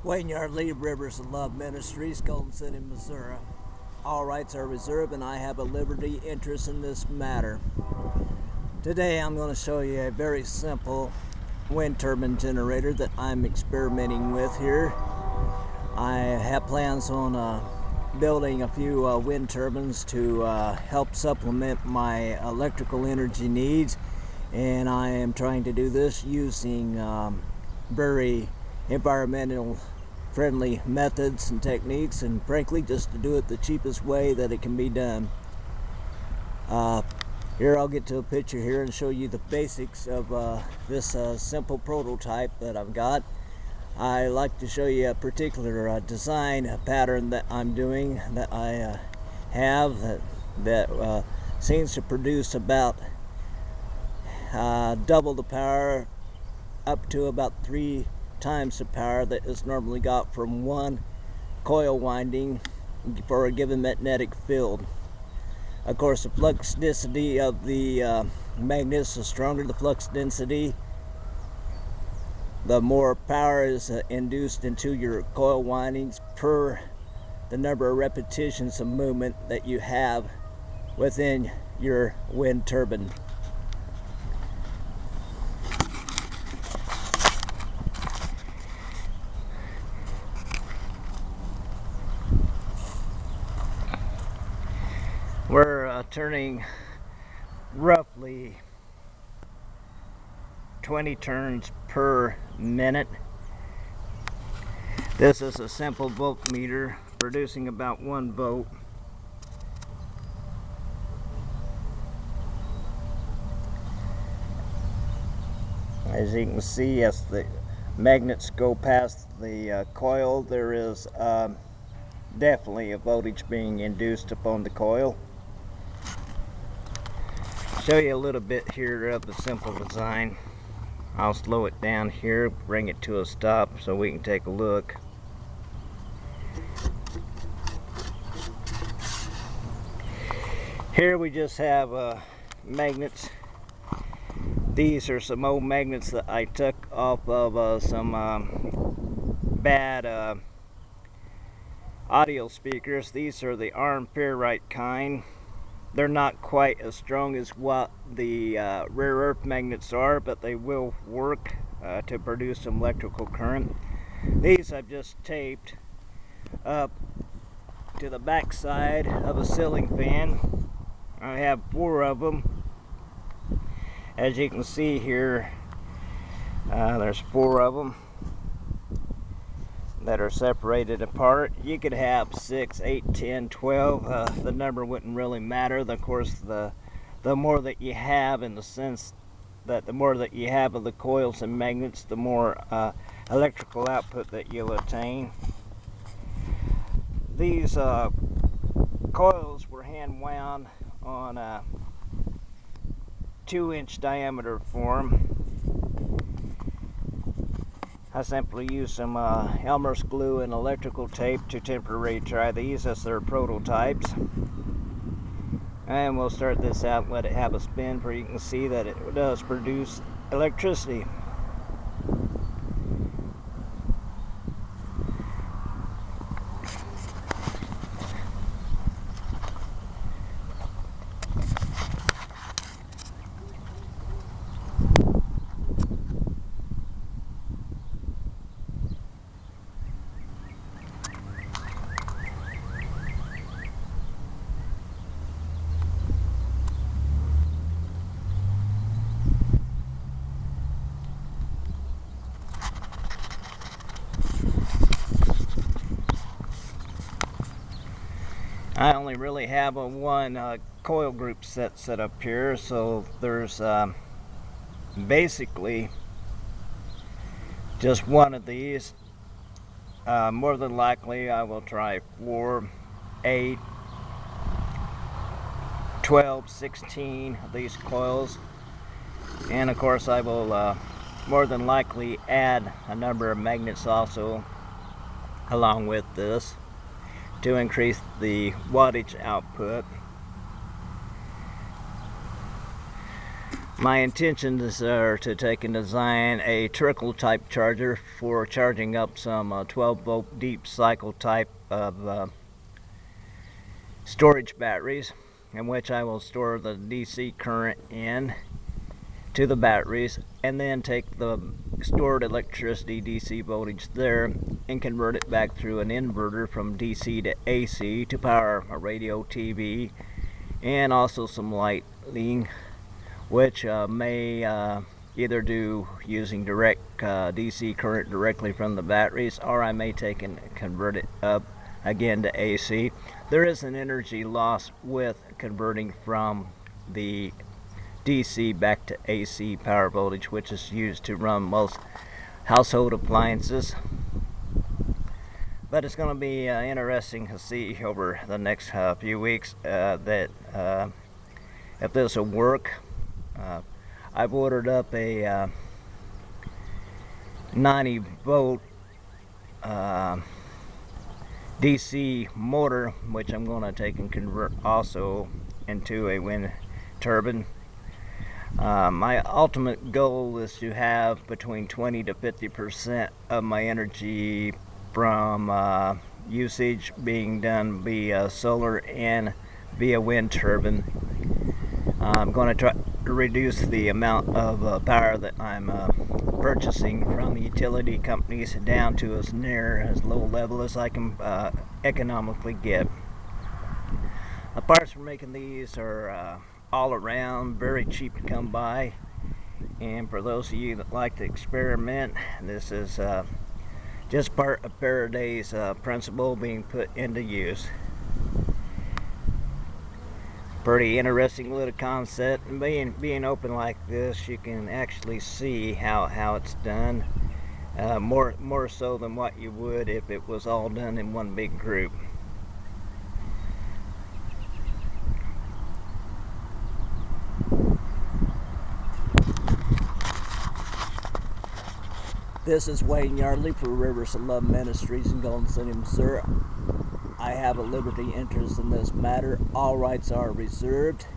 L.Yardley, Rivers of Love Ministries, Golden City, Missouri. All rights are reserved and I have a liberty interest in this matter. Today I'm going to show you a very simple wind turbine generator that I'm experimenting with here. I have plans on building a few wind turbines to help supplement my electrical energy needs, and I am trying to do this using very environmental friendly methods and techniques, and frankly just to do it the cheapest way that it can be done. Here I'll get to a picture here and show you the basics of this simple prototype that I've got. I like to show you a particular design pattern that I'm doing, that I have, that seems to produce about double the power, up to about 3 times the power that is normally got from one coil winding for a given magnetic field. Of course, the flux density of the magnets, the stronger the flux density, the more power is induced into your coil windings per the number of repetitions of movement that you have within your wind turbine. We're turning roughly 20 turns per minute. This is a simple voltmeter producing about 1 volt. As you can see, as the magnets go past the coil, there is definitely a voltage being induced upon the coil. Show you a little bit here of the simple design. I'll slow it down here, bring it to a stop so we can take a look. Here we just have magnets. These are some old magnets that I took off of some bad audio speakers. These are the Iron Ferrite kind. They're not quite as strong as what the rare earth magnets are, but they will work to produce some electrical current. These I've just taped up to the back side of a ceiling fan. I have 4 of them. As you can see here, there's 4 of them that are separated apart. You could have 6, 8, 10, 12. The number wouldn't really matter. Of course, the more that you have, in the sense that the more that you have of the coils and magnets, the more electrical output that you'll attain. These coils were hand wound on a 2-inch diameter form. I simply use some Elmer's glue and electrical tape to temporarily try these as their prototypes. And we'll start this out and let it have a spin, where you can see that it does produce electricity. I only really have a one coil group set up here, so there's basically just one of these. More than likely I will try 4, 8, 12, 16 of these coils, and of course I will more than likely add a number of magnets also along with this to increase the wattage output. My intentions are to take and design a trickle type charger for charging up some 12 volt deep cycle type of storage batteries, in which I will store the DC current in to the batteries and then take the stored electricity DC voltage there and convert it back through an inverter from DC to AC to power a radio, TV, and also some lighting, which may either do using direct DC current directly from the batteries, or I may take and convert it up again to AC. There is an energy loss with converting from the DC back to AC power voltage, which is used to run most household appliances. But it's going to be interesting to see over the next few weeks that if this will work. I've ordered up a 90 volt DC motor, which I'm going to take and convert also into a wind turbine. My ultimate goal is to have between 20 to 50% of my energy from usage being done via solar and via wind turbine. I'm going to try to reduce the amount of power that I'm purchasing from the utility companies down to as near as low level as I can economically get. The parts for making these are all around very cheap to come by, and for those of you that like to experiment, this is just part of Faraday's principle being put into use. Pretty interesting little concept, and being open like this, you can actually see how it's done, more so than what you would if it was all done in one big group. This is L.Yardley for Rivers of Love Ministries in Golden City, Missouri. I have a liberty interest in this matter. All rights are reserved.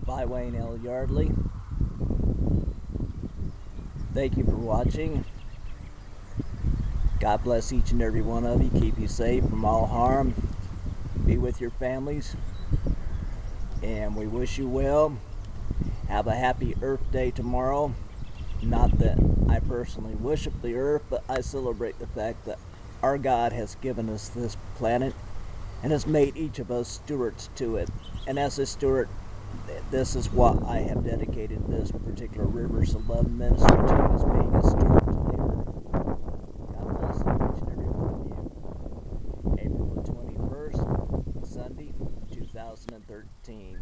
By Wayne L.Yardley. Thank you for watching. God bless each and every one of you. Keep you safe from all harm. Be with your families. And we wish you well. Have a happy Earth Day tomorrow. Not that I personally worship the earth, but I celebrate the fact that our God has given us this planet and has made each of us stewards to it. And as a steward, this is what I have dedicated this particular Rivers of Love ministry to, as being a steward to the earth. God bless each and every one of you. April the 21st, Sunday, 2013.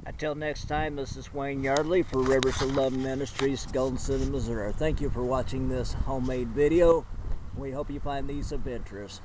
Until next time, this is L.Yardley for Rivers of Love Ministries, Golden City, Missouri. Thank you for watching this homemade video. We hope you find these of interest.